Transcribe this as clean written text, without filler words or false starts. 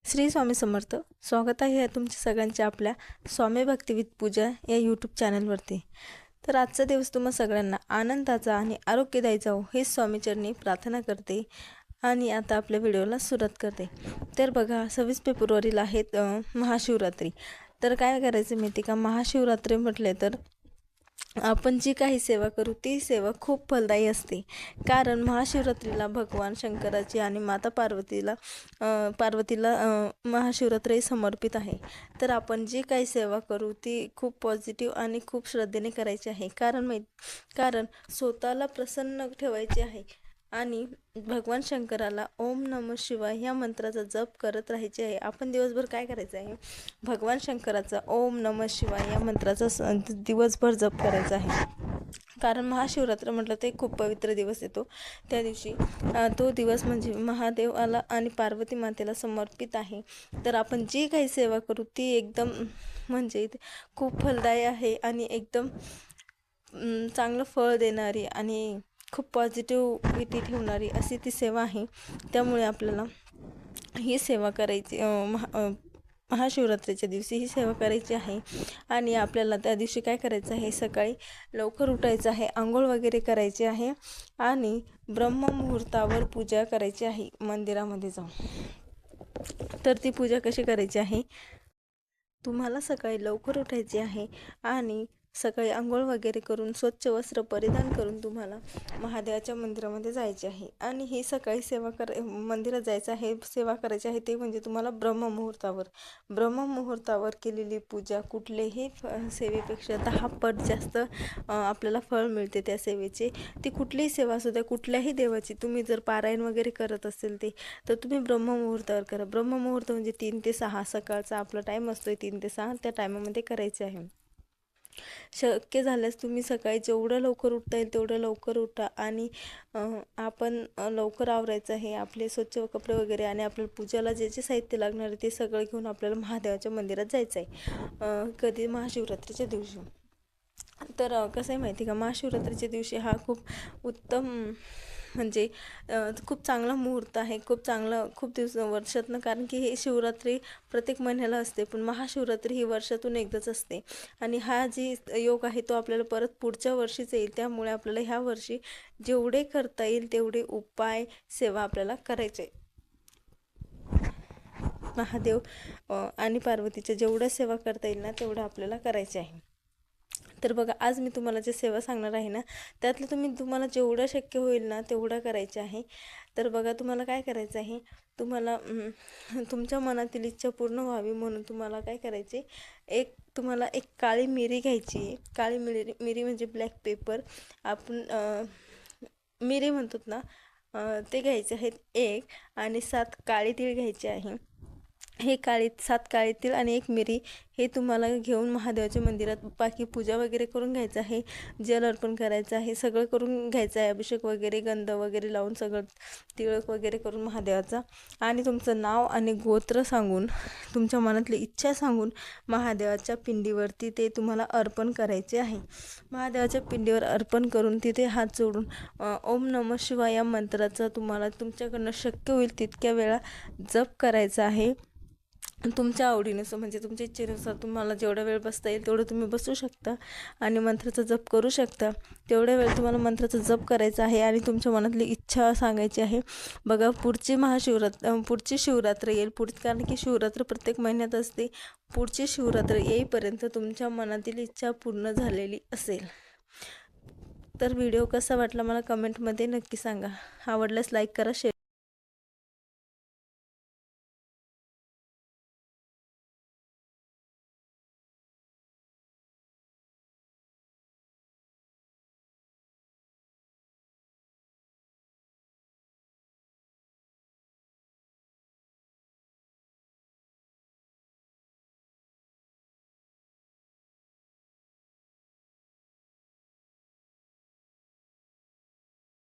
श्री स्वामी समर्थ. स्वागत आहे तुमच्या सगळ्यांच्या आपल्या स्वामी भक्ती विथ पूजा या यूट्यूब चॅनलवरती. तर आजचा दिवस तुम्हा सगळ्यांना आनंदाचा आणि आरोग्यदायी जाओ हे स्वामीचरणी प्रार्थना करते आणि आता आपल्या व्हिडिओला सुरुवात करते. तर बघा 26 फेब्रुवारीला आहे महाशिवरात्री. तर काय करायचं माहिती का, महाशिवरात्री म्हटले तर आपण जी काही सेवा करू ती सेवा खूप फलदायी असते. कारण महाशिवरात्रीला भगवान शंकराची आणि माता पार्वतीला महाशिवरात्री समर्पित आहे. तर आपण जी काही सेवा करू ती खूप पॉझिटिव्ह आणि खूप श्रद्धेने करायची आहे. कारण स्वतःला प्रसन्न ठेवायचे आहे आणि भगवान शंकराला ओम नमः शिवाय ह्या मंत्राचा जप करत राहायचे आहे. आपण दिवसभर काय करायचं आहे, भगवान शंकराचा ओम नमः शिवाय या मंत्राचा दिवसभर जप करायचा आहे. कारण महाशिवरात्र म्हटलं ते खूप पवित्र दिवस येतो. त्या दिवशी तो दिवस म्हणजे महादेवाला आणि पार्वती मातेला समर्पित आहे. तर आपण जी काही सेवा करू ती एकदम म्हणजे खूप फलदायी आहे आणि एकदम चांगलं फळ देणारी आणि खूप पॉझिटिव्हिटी ठेवणारी अशी ती सेवा आहे. त्यामुळे आपल्याला ही सेवा करायची, महाशिवरात्रीच्या दिवशी ही सेवा करायची आहे. आणि आपल्याला त्या दिवशी काय करायचं आहे, सकाळी लवकर उठायचं आहे, आंघोळ वगैरे करायची आहे आणि ब्रह्ममुहूर्तावर पूजा करायची आहे मंदिरामध्ये जाऊन. तर ती पूजा कशी करायची आहे, तुम्हाला सकाळी लवकर उठायचे आहे आणि सकाळी आंघोळ वगैरे करून स्वच्छ वस्त्र परिधान करून तुम्हाला महादेवाच्या मंदिरामध्ये जायचे आहे. आणि ही सकाळी मंदिरात जायचं आहे, सेवा करायची आहे. ते म्हणजे तुम्हाला ब्रह्ममुहूर्तावर केलेली पूजा कुठलेही सेवेपेक्षा 10 पट जास्त आपल्याला फळ मिळते त्या सेवेचे. ती कुठलीही सेवा असू द्या, कुठल्याही देवाची, तुम्ही जर पारायण वगैरे करत असेल तर तुम्ही ब्रह्ममुहूर्तावर करा. ब्रह्ममुहूर्त म्हणजे 3 ते 6 सकाळचा आपला टाईम असतो, 3 ते 6 त्या टायमामध्ये करायचे आहे. शक्य झाल्यास तुम्ही सकाळी जेवढं लवकर उठता येईल तेवढं लवकर उठा आणि आपण लवकर आवरायचं आहे. आपले स्वच्छ कपडे वगैरे आणि आपल्याला पूजाला जे जे साहित्य लागणार आहे ते सगळं घेऊन आपल्याला महादेवाच्या मंदिरात जायचं आहे. कधी महाशिवरात्रीच्या दिवशी. तर कसं आहे माहिती का, महाशिवरात्रीच्या दिवशी हा खूप उत्तम म्हणजे खूप चांगला मुहूर्त आहे. खूप वर्षातनं, कारण की ही शिवरात्री प्रत्येक महिन्याला असते, पण महाशिवरात्री ही वर्षातून एकदाच असते. आणि हा जी योग आहे तो आपल्याला परत पुढच्या वर्षीच येईल. त्यामुळे आपल्याला ह्या वर्षी जेवढे करता येईल तेवढे उपाय सेवा आपल्याला करायचे. महादेव आणि पार्वतीच्या जेवढ्या सेवा करता येईल ना तेवढं आपल्याला करायचे आहे. तर बघा, आज मी तुम्हाला जे सेवा सांगणार आहे ना त्यातलं तुम्हाला जेवढं शक्य होईल ना तेवढं करायचं आहे. तर बघा, तुम्हाला काय करायचं आहे, तुम्हाला तुमच्या मनातील इच्छा पूर्ण व्हावी म्हणून तुम्हाला काय करायचे, तुम्हाला एक काळी मिरी घ्यायची आहे. काळी मिरी म्हणजे ब्लॅक पेपर आपण मिरी म्हणतो ना, ते घ्यायचे आहेत एक. आणि 7 काळे तीळ घ्यायचे आहे. हे 7 काळे तीळ आणि 1 मिरी हे तुम्हाला घेऊन महादेवाच्या मंदिरात बाकी पूजा वगैरे करून घ्यायचं आहे. जल अर्पण करायचं आहे, सगळं करून घ्यायचं आहे. अभिषेक वगैरे, गंध वगैरे लावून सगळं तिळक वगैरे करून महादेवाचा, आणि तुमचं नाव आणि गोत्र सांगून, तुमच्या मनातली इच्छा सांगून महादेवाच्या पिंडीवरती ते तुम्हाला अर्पण करायचे आहे. महादेवाच्या पिंडीवर अर्पण करून तिथे हात जोडून ओम नमः शिवाय या मंत्राचा तुम्हाला तुमच्याकडनं शक्य होईल तितक्या वेळा जप करायचा आहे. तुमच्या आवडीनुसार म्हणजे तुमच्या इच्छेनुसार तुम्हाला जेवढा वेळ बसता येईल तेवढं तुम्ही बसू शकता आणि मंत्राचा जप करू शकता. तेवढ्या वेळ तुम्हाला मंत्राचा जप करायचा आहे आणि तुमच्या मनातली इच्छा सांगायची आहे. बघा, पुढची शिवरात्र येईल, कारण की शिवरात्र प्रत्येक महिन्यात असते. पुढची शिवरात्र येईपर्यंत तुमच्या मनातील इच्छा पूर्ण झालेली असेल. तर व्हिडिओ कसा वाटला मला कमेंटमध्ये नक्की सांगा. आवडल्यास लाईक करा, शेअर